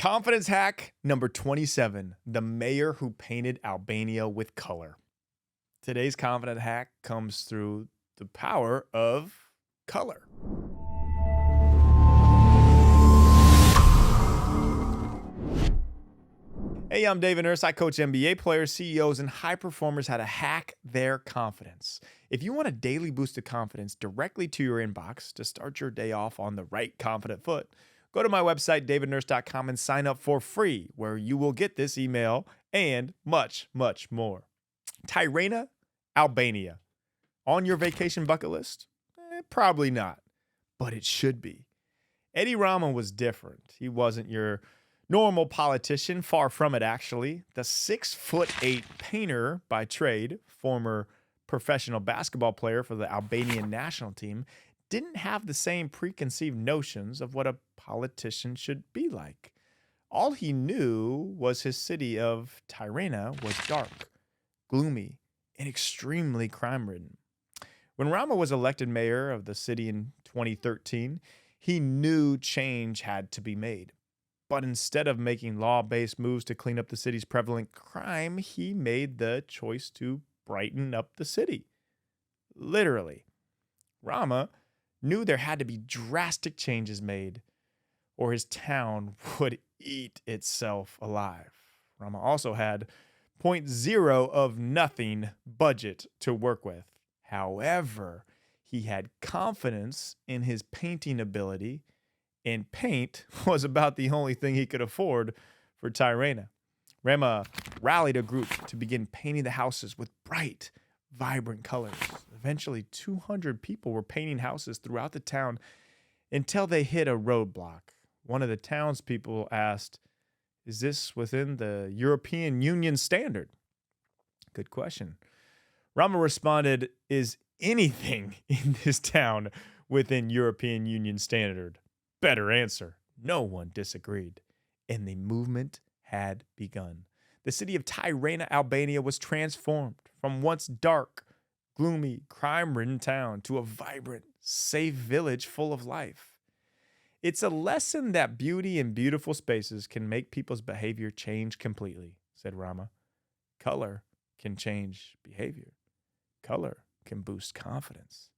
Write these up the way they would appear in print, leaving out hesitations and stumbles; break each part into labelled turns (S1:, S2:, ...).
S1: Confidence hack number 27, the mayor who painted Albania with color. Today's confidence hack comes through the power of color. Hey, I'm David Nurse. I coach NBA players, CEOs, and high performers how to hack their confidence. If you want a daily boost of confidence directly to your inbox to start your day off on the right confident foot, go to my website, davidnurse.com, and sign up for free, where you will get this email and much, much more. Tirana, Albania. On your vacation bucket list? Probably not, but it should be. Edi Rama was different. He wasn't your normal politician, far from it, actually. The 6'8" painter by trade, former professional basketball player for the Albanian national team, didn't have the same preconceived notions of what a politician should be like. All he knew was his city of Tirana was dark, gloomy, and extremely crime-ridden. When Rama was elected mayor of the city in 2013, he knew change had to be made. But instead of making law-based moves to clean up the city's prevalent crime, he made the choice to brighten up the city. Literally. Rama knew there had to be drastic changes made, or his town would eat itself alive. Rama also had point zero of nothing budget to work with. However, he had confidence in his painting ability, and paint was about the only thing he could afford for Tirana. Rama rallied a group to begin painting the houses with bright, vibrant colors. Eventually, 200 people were painting houses throughout the town until they hit a roadblock. One of the townspeople asked, "Is this within the European Union standard?" Good question. Rama responded, "Is anything in this town within European Union standard?" Better answer. No one disagreed, and the movement had begun. The city of Tirana, Albania was transformed from once dark, gloomy, crime-ridden town to a vibrant, safe village full of life. It's a lesson that beauty and beautiful spaces can make people's behavior change completely, said Rama. Color can change behavior. Color can boost confidence.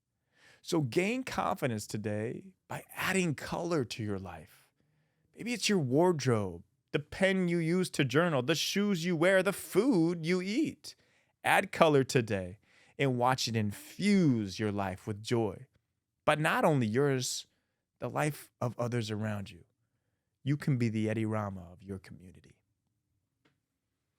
S1: So gain confidence today by adding color to your life. Maybe it's your wardrobe, the pen you use to journal, the shoes you wear, the food you eat. Add color today and watch it infuse your life with joy. But not only yours, the life of others around you. You can be the Edi Rama of your community.